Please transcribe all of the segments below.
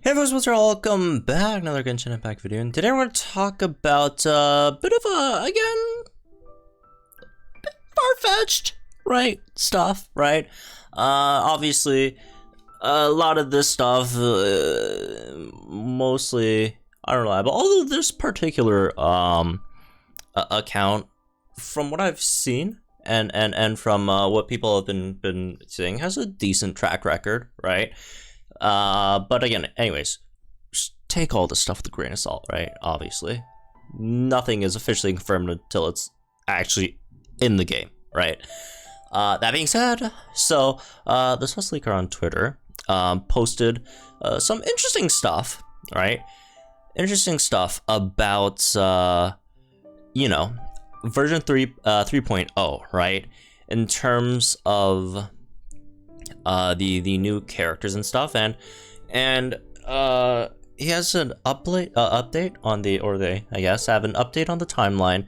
Hey everyone, what's up? Welcome back, another Genshin Impact video, and today we're going to talk about a bit of again, far-fetched, right, stuff, right? Obviously, a lot of this stuff, mostly unreliable, although this particular, account, from what I've seen, and from, what people have been saying, has a decent track record, right? But again, anyways, just take all this stuff with a grain of salt, right? Obviously, nothing is officially confirmed until it's actually in the game, right? That being said, so the Sus Leaker on Twitter posted some interesting stuff, right? Interesting stuff about you know, version 3.0, right? In terms of the new characters and stuff, and he has an update on the, or they, I guess, have an update on the timeline,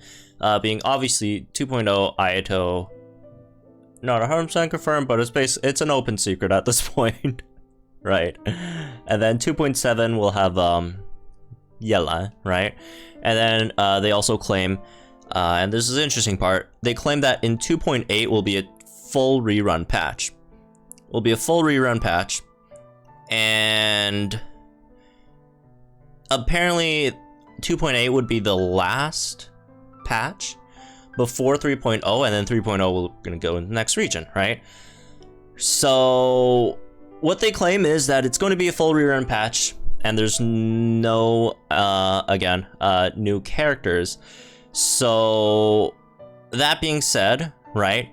being obviously 2.0 Itto, not 100% confirmed, but it's an open secret at this point, right? And then 2.7 will have Yella, right? And then they also claim, and this is the interesting part, they claim that in 2.8 will be a full rerun patch. Will be a full rerun patch, and apparently 2.8 would be the last patch before 3.0, and then 3.0 will gonna go in the next region, right? So what they claim is that it's going to be a full rerun patch, and there's no again new characters. So that being said, right,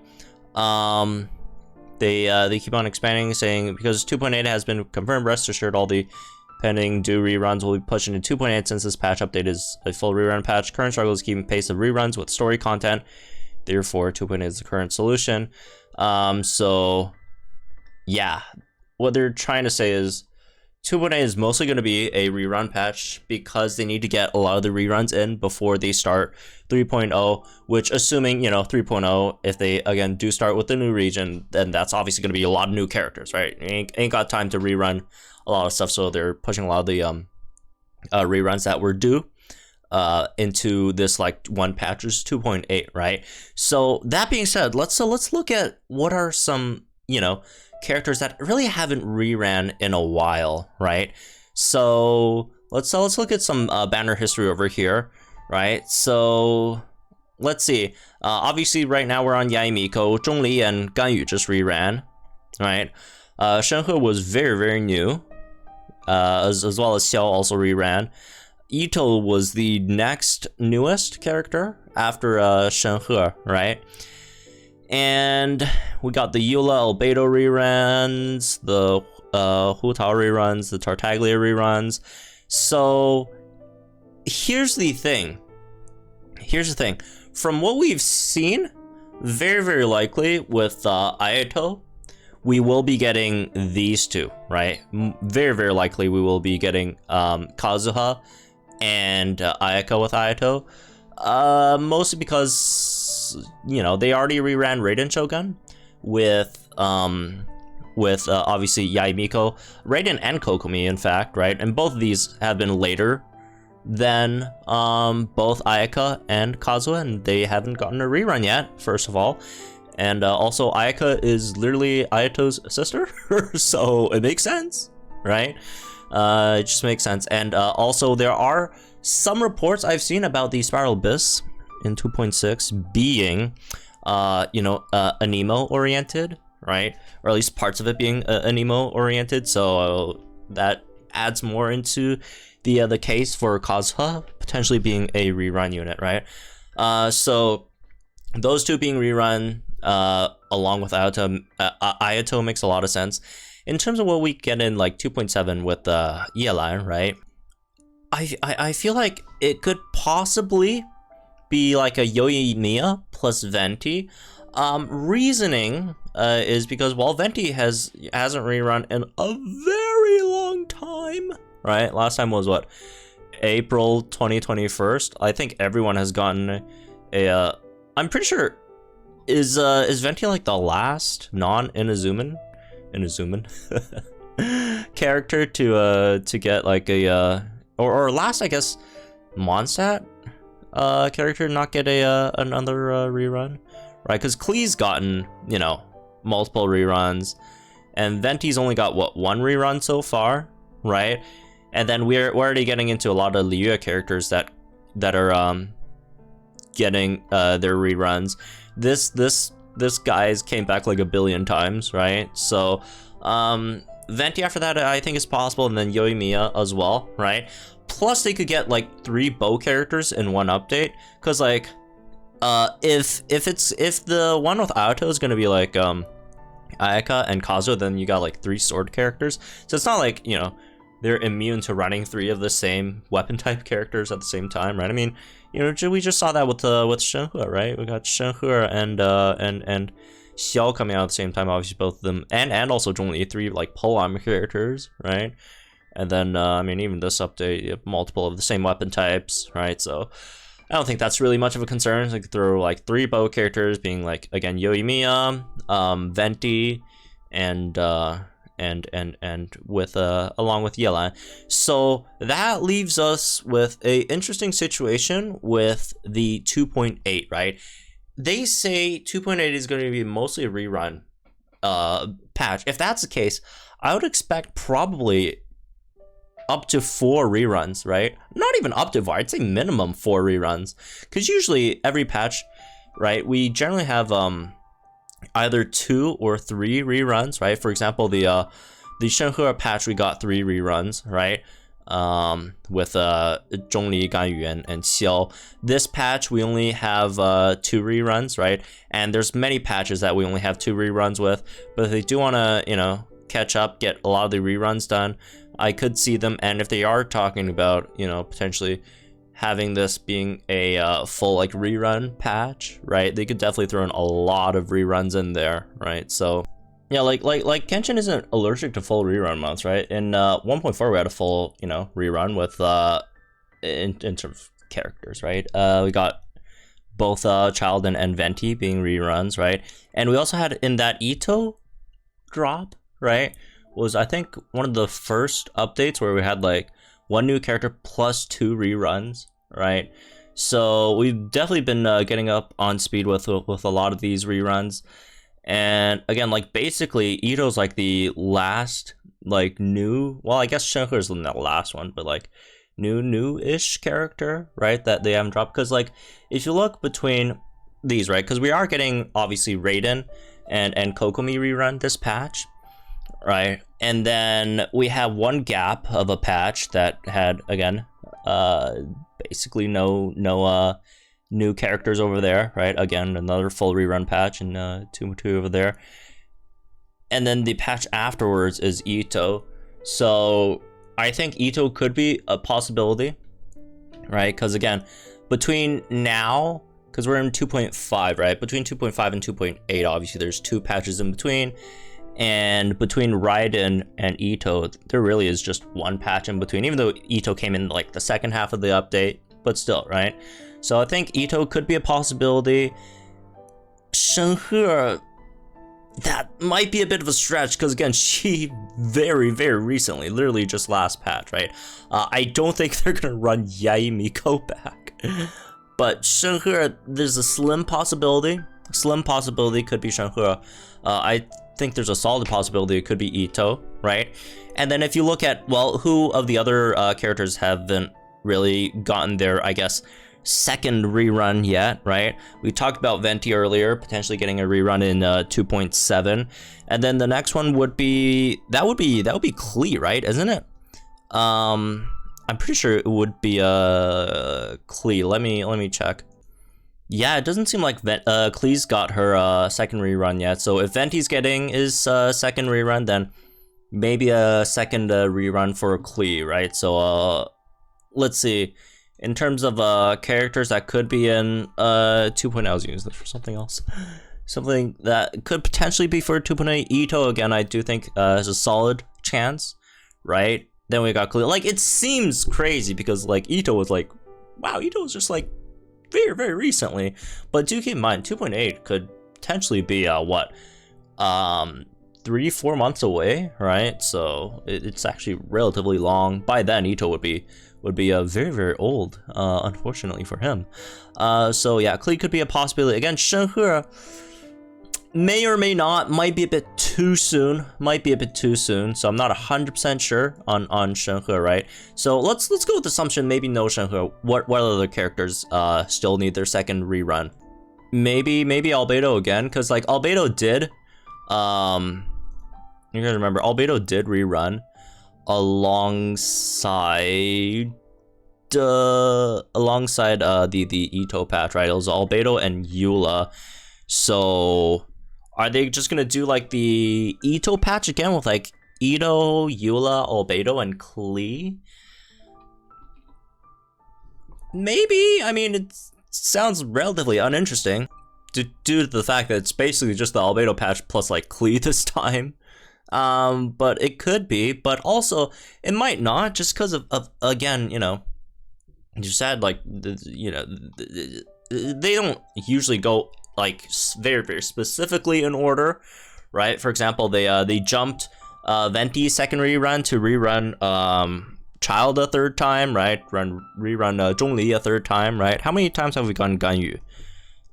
they keep on expanding, saying because 2.8 has been confirmed, rest assured all the pending due reruns will be pushed into 2.8 since this patch update is a full rerun patch. Current struggle is keeping pace of reruns with story content. Therefore, 2.8 is the current solution. So yeah, what they're trying to say is 2.8 is mostly going to be a rerun patch because they need to get a lot of the reruns in before they start 3.0, which, assuming, you know, 3.0, if they, again, do start with the new region, then that's obviously going to be a lot of new characters, right? Ain't got time to rerun a lot of stuff, so they're pushing a lot of the reruns that were due into this, like, one patch, which is 2.8, right? So, that being said, let's look at what are some, you know, characters that really haven't reran in a while, right? So let's look at some banner history over here, right? So let's see. Obviously, right now we're on Yaimiko, Zhongli, and Ganyu just reran, right? Shenhe was very new, as well as Xiao also reran. Itto was the next newest character after Shenhe, right? And we got the Eula Albedo reruns, the Hutao reruns, the Tartaglia reruns. So here's the thing. From what we've seen, very likely with Itto, we will be getting these two, right? Very likely we will be getting Kazuha and Ayaka with Itto. Mostly because, you know, they already reran Raiden Shogun with obviously Yaimiko, Raiden and Kokomi, in fact, right? And both of these have been later than both Ayaka and Kazuha, and they haven't gotten a rerun yet, first of all. And also Ayaka is literally Ayato's sister, so it makes sense, right? It just makes sense. And also there are some reports I've seen about the Spiral Abyss in 2.6 being, you know, anemo oriented, right? Or at least parts of it being anemo oriented. So that adds more into the case for Kazuha potentially being a rerun unit, right? So those two being rerun along with Ayato makes a lot of sense. In terms of what we get in like 2.7 with Yella, right? I feel like it could possibly be like a Yoimiya plus Venti. Reasoning is because, well, Venti hasn't rerun in a very long time, right? Last time was what, April 2021. I think everyone has gotten a. I'm pretty sure is Venti like the last non-Inazuman character to get like a or last, I guess, Mondstadt character not get a another rerun, right? Because Klee's gotten, you know, multiple reruns, and Venti's only got what, one rerun so far, right? And then we're already getting into a lot of Liyue characters that are getting their reruns. This guy's came back like a billion times, right? So Venti after that I think is possible, and then Yoimiya as well, right? Plus they could get like 3 bow characters in one update, because like if the one with Itto is gonna be like Ayaka and Kazuo, then you got like 3 sword characters. So it's not like, you know, they're immune to running 3 of the same weapon type characters at the same time, right? I mean, you know, we just saw that with Shenhe, right? We got Shenhe and Xiao coming out at the same time, obviously both of them, and also Zhongli, 3 like pole-arm characters, right? And then I mean, even this update, you have multiple of the same weapon types, right? So I don't think that's really much of a concern. Like throw like 3 bow characters, being like again Yoimiya, Venti, and with along with Yelan. So that leaves us with a interesting situation with the 2.8, right? They say 2.8 is going to be mostly a rerun patch. If that's the case, I would expect probably up to 4 reruns, right? Not even up to 4, I'd say minimum 4 reruns, because usually every patch, right, we generally have either 2 or 3 reruns, right? For example, the Shenhe patch, we got 3 reruns, right? With Zhongli, Ganyu, and Xiao. This patch we only have 2 reruns, right? And there's many patches that we only have 2 reruns with, but if they do want to, you know, catch up, get a lot of the reruns done, I could see them. And if they are talking about, you know, potentially having this being a full like rerun patch, right, they could definitely throw in a lot of reruns in there, right? So yeah, like Genshin isn't allergic to full rerun months, right? In 1.4 we had a full, you know, rerun with in terms of characters, right? We got both Child and Venti being reruns, right? And we also had in that Itto drop, right, was I think one of the first updates where we had like 1 new character plus 2 reruns, right? So we've definitely been getting up on speed with a lot of these reruns. And again, like basically Itto's like the last like new, well, I guess Shenhe is the last one, but like new-ish character, right, that they haven't dropped. Because like if you look between these, right, because we are getting obviously Raiden and Kokomi rerun this patch, right? And then we have 1 gap of a patch that had, again, basically no new characters over there, right? Again, another full rerun patch, and 2 over there. And then the patch afterwards is Itto. So I think Itto could be a possibility, right? Because again, between now, because we're in 2.5, right? Between 2.5 and 2.8, obviously there's 2 patches in between. And between Raiden and Itto, there really is just 1 patch in between, even though Itto came in like the second half of the update, but still, right? So I think Itto could be a possibility. Shenhe, that might be a bit of a stretch, because again, she very, very recently, literally just last patch, right? I don't think they're gonna run Yae Miko back. But Shenhe, there's a slim possibility. Could be Shenhe. I think there's a solid possibility it could be Itto, right? And then if you look at, well, who of the other characters haven't really gotten their, I guess, second rerun yet, right? We talked about Venti earlier, potentially getting a rerun in 2.7, and then the next one would be Klee, right? Isn't it? I'm pretty sure it would be Klee. Let me check. Yeah, it doesn't seem like Klee's got her second rerun yet. So if Venti's getting his second rerun, then maybe a second rerun for Klee, right? So let's see. In terms of characters that could be in 2.0, I was using this for something else. Something that could potentially be for 2.8. Itto, again, I do think has a solid chance, right? Then we got Klee. Like, it seems crazy because, like, Itto was like, wow, Itto was just like very, very recently. But do keep in mind, 2.8 could potentially be what? 3-4 months away, right? So it's actually relatively long. By then, Itto would be very, very old, unfortunately for him. So yeah, Klee could be a possibility. Again, Shenhe may or may not, might be a bit too soon, so I'm not 100% sure on Shenhe, right? So let's go with the assumption maybe no Shenhe. What other characters still need their second rerun? Maybe Albedo again, because like Albedo did, you guys remember Albedo did rerun alongside the Itto patch, right? It was Albedo and Eula. So are they just gonna do like the Itto patch again with like Itto, Eula, Albedo, and Klee? Maybe. I mean, it sounds relatively uninteresting due to the fact that it's basically just the Albedo patch plus like Klee this time. But it could be, but also it might not, just because of again, you know, you said like, you know, they don't usually go like very, very specifically in order, right? For example, they jumped Venti's second rerun to rerun Child a third time, right? Rerun Zhongli a third time, right? How many times have we gotten Ganyu?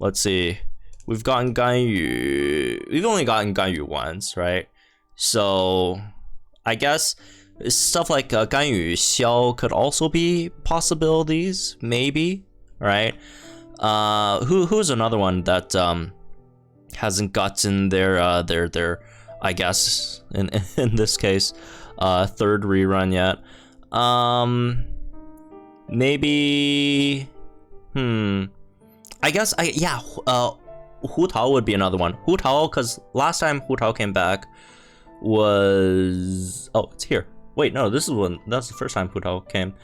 Let's see. We've gotten Ganyu. We've only gotten Ganyu once, right? So I guess stuff like Ganyu Xiao could also be possibilities, maybe, right? Who's another one that hasn't gotten their I guess in this case third rerun yet? Maybe I guess Hutao would be another one. Hutao, because last time Hutao came back was, oh, it's here. Wait, no, that's the first time Hutao came.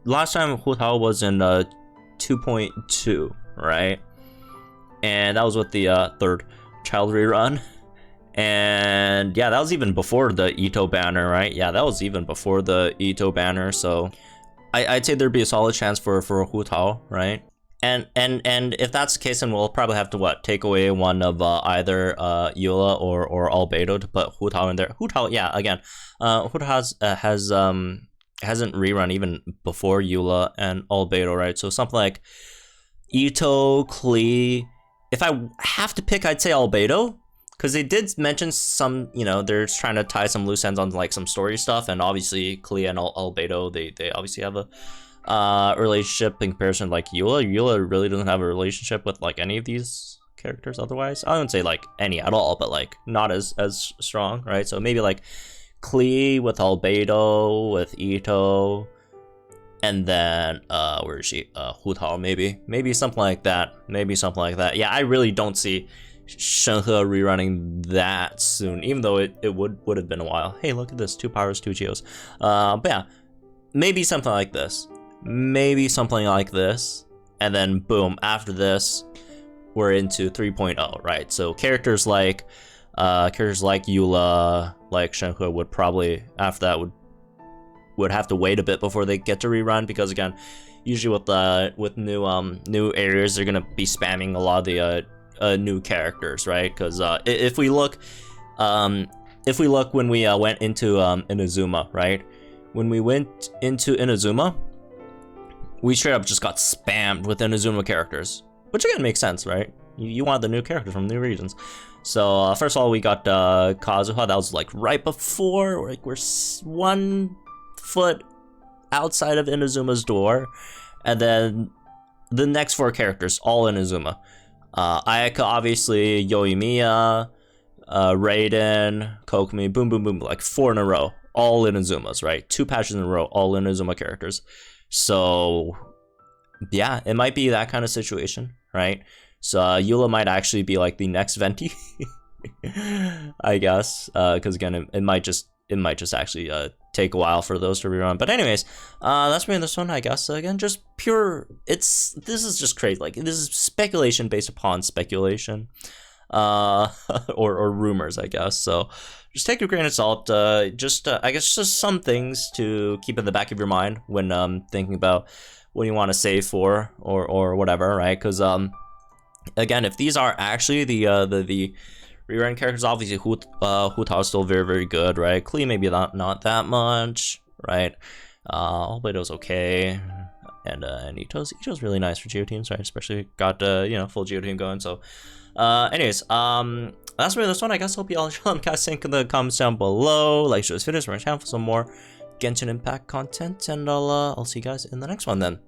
Last time Hutao was in 2.2, right? And that was with the third child rerun. And yeah, that was even before the Itto banner, right? Yeah, that was even before the Itto banner. So I'd say there'd be a solid chance for Hutao, right? And if that's the case, then we'll probably have to take away one of either Eula or Albedo to put Hutao in there. Hutao, yeah, again, Hutao hasn't rerun even before Eula and Albedo, right? So something like Itto, Klee. If I have to pick, I'd say Albedo, because they did mention some, you know, they're trying to tie some loose ends on like some story stuff, and obviously Klee and Albedo, they obviously have a relationship in comparison to like Eula. Eula really doesn't have a relationship with like any of these characters otherwise. I wouldn't say like any at all, but like not as strong, right? So maybe like Klee with Albedo, with Itto, and then where is she? Hutao, maybe something like that. Yeah, I really don't see Shenhe rerunning that soon, even though it would have been a while. Hey, look at this, 2 powers, 2 geos. But yeah, maybe something like this, and then boom, after this we're into 3.0, right? So characters like Eula, like Shenhe would probably after that would have to wait a bit before they get to rerun, because again, usually with new areas, they're gonna be spamming a lot of the new characters, right? Because if we look when we went into Inazuma, right? When we went into Inazuma, we straight up just got spammed with Inazuma characters, which again makes sense, right? You want the new characters from new regions. So first of all, we got Kazuha. That was like right before, like we're 1 foot outside of Inazuma's door, and then the next 4 characters all Inazuma. Ayaka, obviously, Yoimiya, Raiden, Kokomi, boom, boom, boom, like 4 in a row, all Inazumas, right? 2 patches in a row, all Inazuma characters. So yeah, it might be that kind of situation, right? So Eula might actually be like the next Venti, I guess, because again, it might just actually take a while for those to rerun. But anyways, that's me in this one, I guess. Again, just pure, this is just crazy. Like, this is speculation based upon speculation, or rumors, I guess. So just take a grain of salt. I guess just some things to keep in the back of your mind when thinking about what you want to save for or whatever, right? Because again, if these are actually the Rerun characters, obviously, Hutao is still very, very good, right? Klee maybe not that much, right? Obleido's okay. And Itto's really nice for Geo teams, right? Especially got full Geo team going. So, anyways, that's really this one. I guess hope you all enjoy. Guys, link in the comments down below. Like, show this video, subscribe to my channel for some more Genshin Impact content, and I'll see you guys in the next one then.